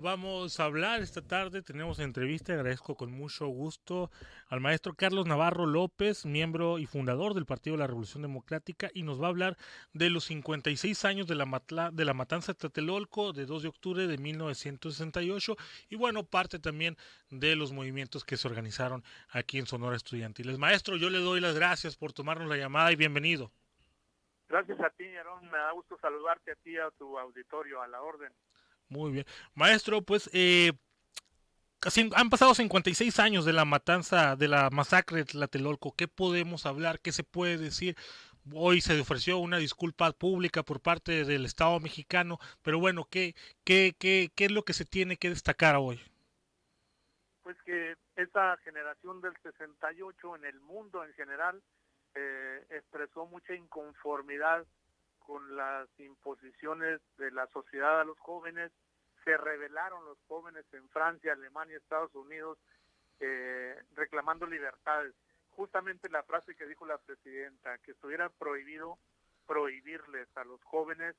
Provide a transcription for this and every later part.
Vamos a hablar esta tarde, tenemos entrevista, agradezco con mucho gusto al maestro Carlos Navarro López, miembro y fundador del Partido de la Revolución Democrática, y nos va a hablar de los 56 años de de la matanza de Tlatelolco de 2 de octubre de 1968 y bueno, parte también de los movimientos que se organizaron aquí en Sonora Estudiantiles. Maestro, yo le doy las gracias por tomarnos la llamada y bienvenido. Gracias a ti, Aarón. Me da gusto saludarte a ti y a tu auditorio, a la orden. Muy bien. Maestro, pues han pasado 56 años de la matanza, de la masacre de Tlatelolco. ¿Qué podemos hablar? ¿Qué se puede decir? Hoy se ofreció una disculpa pública por parte del Estado mexicano, pero bueno, ¿qué es lo que se tiene que destacar hoy? Pues que esa generación del 68 en el mundo en general expresó mucha inconformidad con las imposiciones de la sociedad a los jóvenes. Se rebelaron los jóvenes en Francia, Alemania, Estados Unidos, reclamando libertades. Justamente la frase que dijo la presidenta, que estuviera prohibido prohibirles a los jóvenes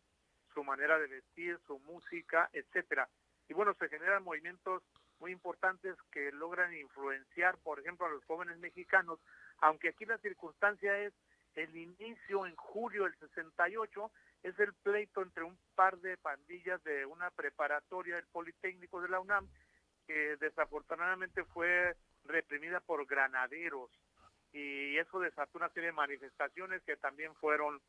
su manera de vestir, su música, etcétera. Y bueno, se generan movimientos muy importantes que logran influenciar, por ejemplo, a los jóvenes mexicanos, aunque aquí la circunstancia es el inicio en julio del 68, es el pleito entre un par de pandillas de una preparatoria del Politécnico de la UNAM, que desafortunadamente fue reprimida por granaderos, y eso desató una serie de manifestaciones que también fueron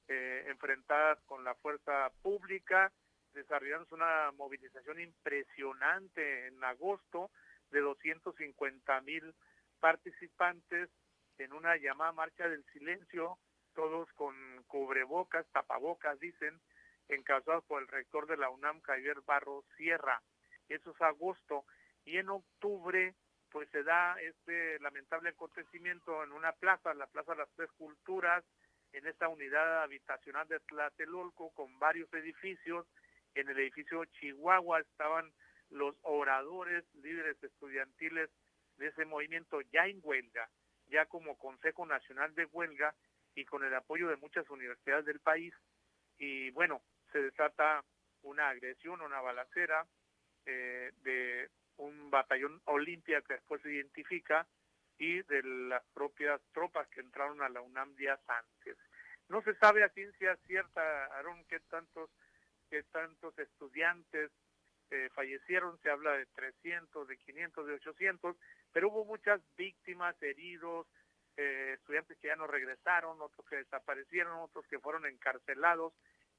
enfrentadas con la fuerza pública. Desarrollamos una movilización impresionante en agosto de 250,000 participantes en una llamada Marcha del Silencio, todos con cubrebocas, tapabocas, dicen, encabezados por el rector de la UNAM, Javier Barros Sierra. Eso es agosto. Y en octubre pues se da este lamentable acontecimiento en una plaza, la Plaza de las Tres Culturas, en esta unidad habitacional de Tlatelolco, con varios edificios. En el edificio Chihuahua estaban los oradores, líderes estudiantiles de ese movimiento ya en huelga, ya como Consejo Nacional de Huelga, y con el apoyo de muchas universidades del país. Y bueno, se desata una agresión, una balacera de un batallón Olimpia que después se identifica, y de las propias tropas que entraron a la UNAM días antes. No se sabe a ciencia cierta, Aarón, qué tantos estudiantes fallecieron. Se habla de 300, de 500, de 800, pero hubo muchas víctimas, heridos, estudiantes que ya no regresaron, otros que desaparecieron, otros que fueron encarcelados,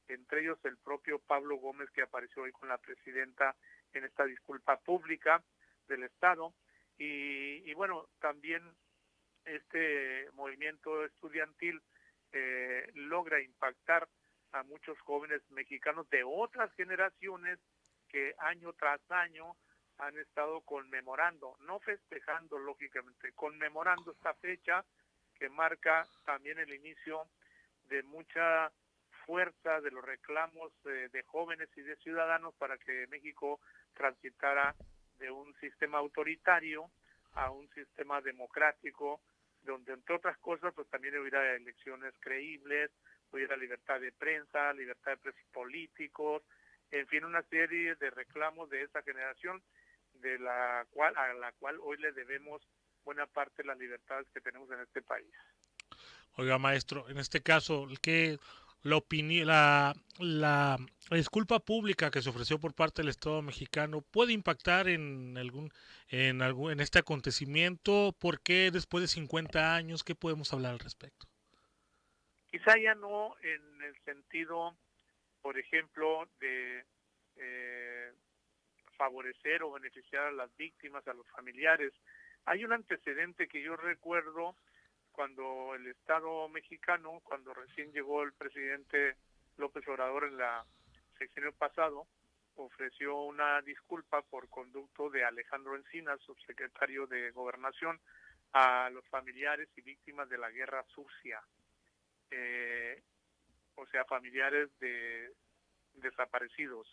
entre ellos el propio Pablo Gómez, que apareció hoy con la presidenta en esta disculpa pública del Estado. Y bueno, también este movimiento estudiantil logra impactar a muchos jóvenes mexicanos de otras generaciones que año tras año han estado conmemorando, no festejando lógicamente, conmemorando esta fecha que marca también el inicio de mucha fuerza de los reclamos de jóvenes y de ciudadanos para que México transitara de un sistema autoritario a un sistema democrático, donde entre otras cosas pues también hubiera elecciones creíbles, hubiera libertad de prensa, libertad de presos políticos, en fin, una serie de reclamos de esa generación a la cual hoy le debemos buena parte de las libertades que tenemos en este país. Oiga, maestro, en este caso, ¿qué la opinión, la disculpa pública que se ofreció por parte del Estado mexicano puede impactar en este acontecimiento? ¿Por qué después de 50 años? ¿Qué podemos hablar al respecto? Quizá ya no en el sentido, por ejemplo, de eh, favorecer o beneficiar a las víctimas, a los familiares. Hay un antecedente que yo recuerdo cuando el Estado mexicano, cuando recién llegó el presidente López Obrador en la sexenio pasado, ofreció una disculpa por conducto de Alejandro Encinas, subsecretario de Gobernación, a los familiares y víctimas de la Guerra Sucia, eh, o sea, familiares de desaparecidos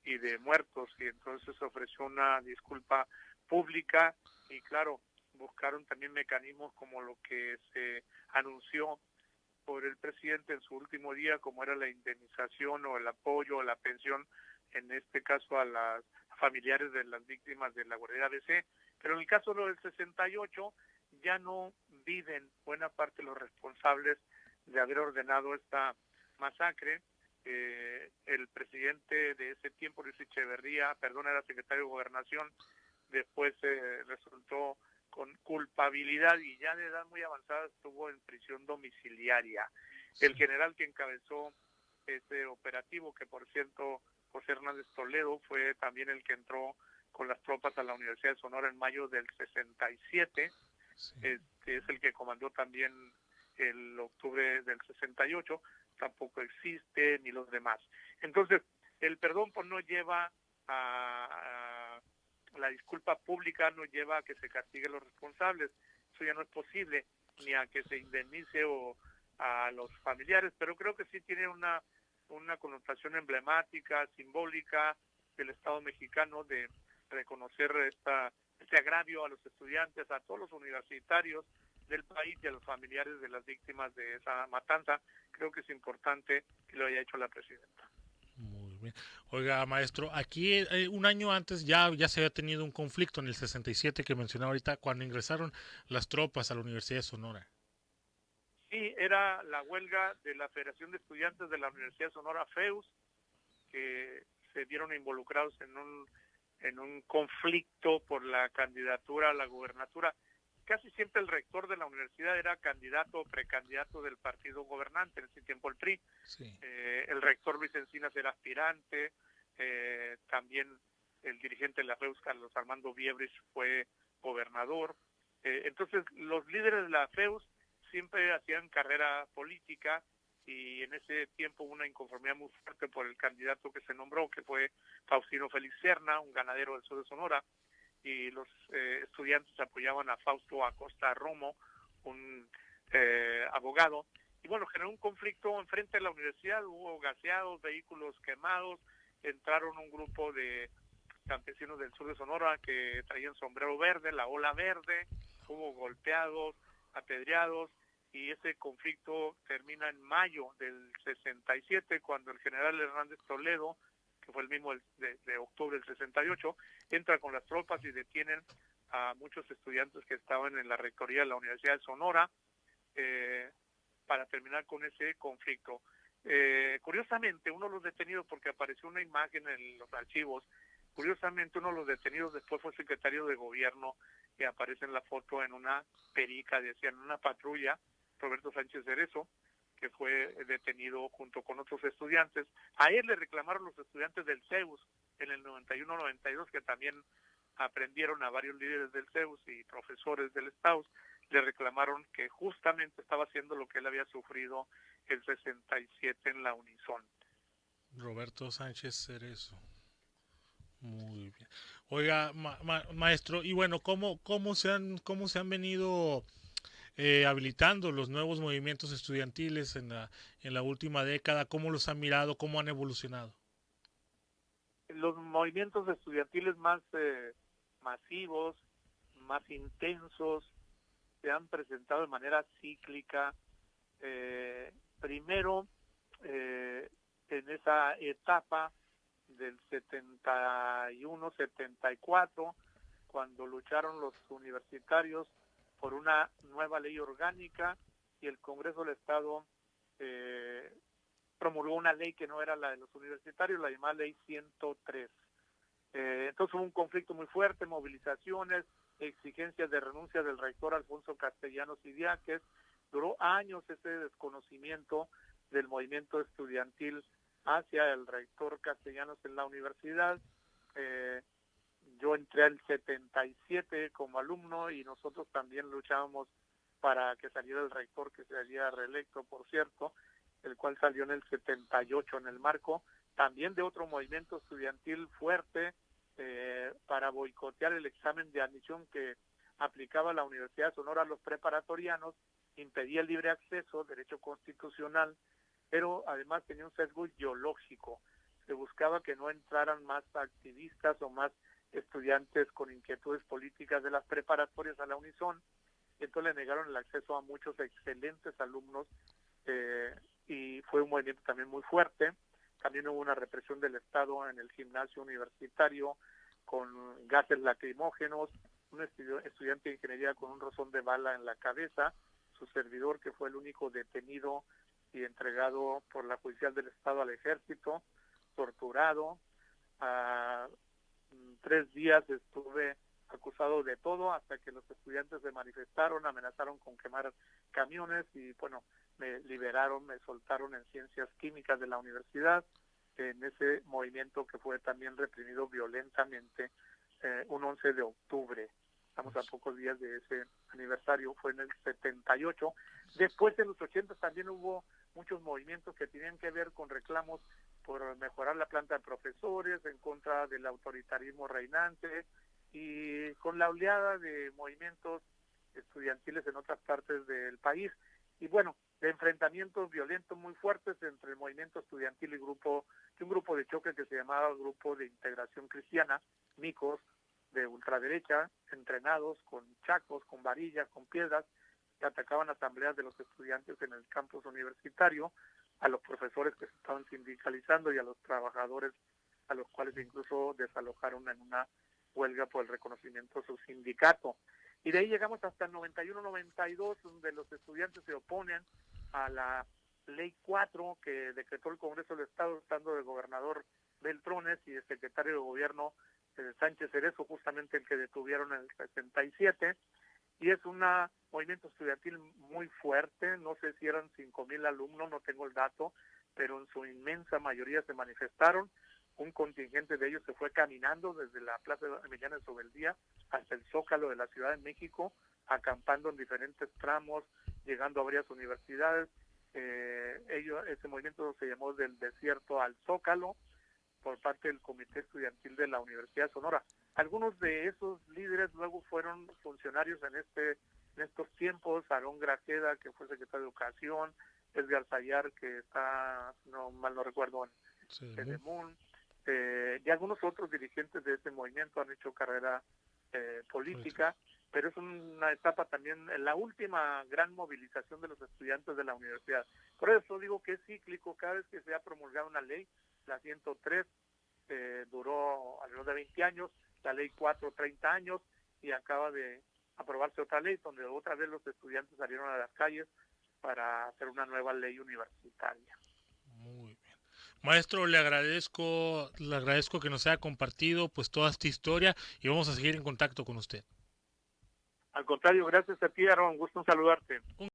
y de muertos, y entonces ofreció una disculpa pública. Y claro, buscaron también mecanismos como lo que se anunció por el presidente en su último día, como era la indemnización o el apoyo o la pensión, en este caso a las familiares de las víctimas de la guardería ABC, pero en el caso del 68 ya no viven buena parte de los responsables de haber ordenado esta masacre. El presidente de ese tiempo, Luis Echeverría, era secretario de Gobernación, después resultó con culpabilidad y ya de edad muy avanzada estuvo en prisión domiciliaria. El general que encabezó ese operativo, que por cierto, José Hernández Toledo, fue también el que entró con las tropas a la Universidad de Sonora en mayo del 67, sí. Es el que comandó también el octubre del 68, tampoco existe, ni los demás. Entonces, el perdón pues no lleva a la disculpa pública, no lleva a que se castigue a los responsables, eso ya no es posible, ni a que se indemnice o a los familiares, pero creo que sí tiene una connotación emblemática, simbólica del Estado mexicano de reconocer este agravio a los estudiantes, a todos los universitarios del país y a los familiares de las víctimas de esa matanza. Creo que es importante que lo haya hecho la presidenta. Muy bien. Oiga, maestro, aquí un año antes ya se había tenido un conflicto en el 67 que mencionaba ahorita, cuando ingresaron las tropas a la Universidad de Sonora. Sí, era la huelga de la Federación de Estudiantes de la Universidad de Sonora, FEUS, que se vieron involucrados en un conflicto por la candidatura a la gubernatura. Casi siempre el rector de la universidad era candidato o precandidato del partido gobernante, en ese tiempo el PRI. Sí. El rector Luis Encinas era aspirante, también el dirigente de la FEUS, Carlos Armando Viebris, fue gobernador. Entonces los líderes de la FEUS siempre hacían carrera política y en ese tiempo hubo una inconformidad muy fuerte por el candidato que se nombró, que fue Faustino Félix Serna, un ganadero del sur de Sonora, y los estudiantes apoyaban a Fausto Acosta Romo, un abogado, y bueno, generó un conflicto enfrente de la universidad, hubo gaseados, vehículos quemados, entraron un grupo de campesinos del sur de Sonora que traían sombrero verde, la ola verde, hubo golpeados, apedreados, y ese conflicto termina en mayo del 67, cuando el general Hernández Toledo, que fue el mismo de octubre del 68, entra con las tropas y detienen a muchos estudiantes que estaban en la rectoría de la Universidad de Sonora para terminar con ese conflicto. Curiosamente, uno de los detenidos, porque apareció una imagen en los archivos, curiosamente uno de los detenidos después fue secretario de gobierno, que aparece en la foto en una perica, decían, en una patrulla, Roberto Sánchez Cerezo, que fue detenido junto con otros estudiantes. A él le reclamaron los estudiantes del CEUS en el 91-92, que también aprendieron a varios líderes del CEUS y profesores del STAUS, le reclamaron que justamente estaba haciendo lo que él había sufrido el 67 en la Unison. Roberto Sánchez Cerezo. Muy bien. Oiga, maestro, y bueno, ¿cómo se han venido habilitando los nuevos movimientos estudiantiles en la última década? ¿Cómo los han mirado? ¿Cómo han evolucionado? Los movimientos estudiantiles más masivos, más intensos, se han presentado de manera cíclica. Primero, en esa etapa del 71-74, cuando lucharon los universitarios por una nueva ley orgánica y el Congreso del Estado promulgó una ley que no era la de los universitarios, la llamada Ley 103. Entonces hubo un conflicto muy fuerte, movilizaciones, exigencias de renuncia del rector Alfonso Castellanos Idiáquez. Duró años ese desconocimiento del movimiento estudiantil hacia el rector Castellanos en la universidad. Yo entré al 77 como alumno y nosotros también luchábamos para que saliera el rector, que sería reelecto, por cierto, el cual salió en el 78 en el marco también de otro movimiento estudiantil fuerte para boicotear el examen de admisión que aplicaba la Universidad de Sonora a los preparatorianos, impedía el libre acceso, derecho constitucional, pero además tenía un sesgo ideológico. Se buscaba que no entraran más activistas o más estudiantes con inquietudes políticas de las preparatorias a la Unison, y entonces le negaron el acceso a muchos excelentes alumnos y fue un movimiento también muy fuerte. También hubo una represión del Estado en el gimnasio universitario, con gases lacrimógenos, un estudiante de ingeniería con un rozón de bala en la cabeza, su servidor, que fue el único detenido y entregado por la Judicial del Estado al Ejército, torturado. A 3 días estuve acusado de todo hasta que los estudiantes se manifestaron, amenazaron con quemar camiones y bueno, me liberaron, me soltaron en ciencias químicas de la universidad, en ese movimiento que fue también reprimido violentamente un 11 de octubre. Estamos a pocos días de ese aniversario, fue en el 78. Después en los 80 también hubo muchos movimientos que tenían que ver con reclamos por mejorar la planta de profesores, en contra del autoritarismo reinante y con la oleada de movimientos estudiantiles en otras partes del país. Y bueno, de enfrentamientos violentos muy fuertes entre el movimiento estudiantil y un grupo de choque que se llamaba Grupo de Integración Cristiana, MICOS, de ultraderecha, entrenados con chacos, con varillas, con piedras, que atacaban asambleas de los estudiantes en el campus universitario, a los profesores que se estaban sindicalizando y a los trabajadores, a los cuales incluso desalojaron en una huelga por el reconocimiento de su sindicato. Y de ahí llegamos hasta el 91-92, donde los estudiantes se oponen a la Ley 4 que decretó el Congreso del Estado, estando de gobernador Beltrones y de secretario de gobierno Sánchez Cerezo, justamente el que detuvieron en el 67, y es un movimiento estudiantil muy fuerte, no sé si eran 5,000 alumnos, no tengo el dato, pero en su inmensa mayoría se manifestaron. Un contingente de ellos se fue caminando desde la Plaza Emiliano de Sobeldía hasta el Zócalo de la Ciudad de México, acampando en diferentes tramos, llegando a varias universidades. Ese movimiento se llamó Del Desierto al Zócalo, por parte del Comité Estudiantil de la Universidad de Sonora. Algunos de esos líderes luego fueron funcionarios en estos tiempos: Aarón Grajeda, que fue secretario de Educación, Edgar Sayar, que está, no mal no recuerdo, en Edemún, y algunos otros dirigentes de ese movimiento han hecho carrera política, pero es una etapa también, la última gran movilización de los estudiantes de la universidad. Por eso digo que es cíclico. Cada vez que se ha promulgado una ley, la 103 duró alrededor de 20 años, la ley 4 30 años, y acaba de aprobarse otra ley donde otra vez los estudiantes salieron a las calles para hacer una nueva ley universitaria. Muy bien. Maestro, le agradezco que nos haya compartido pues toda esta historia y vamos a seguir en contacto con usted. Al contrario, gracias a ti, Aaron, gusto en saludarte.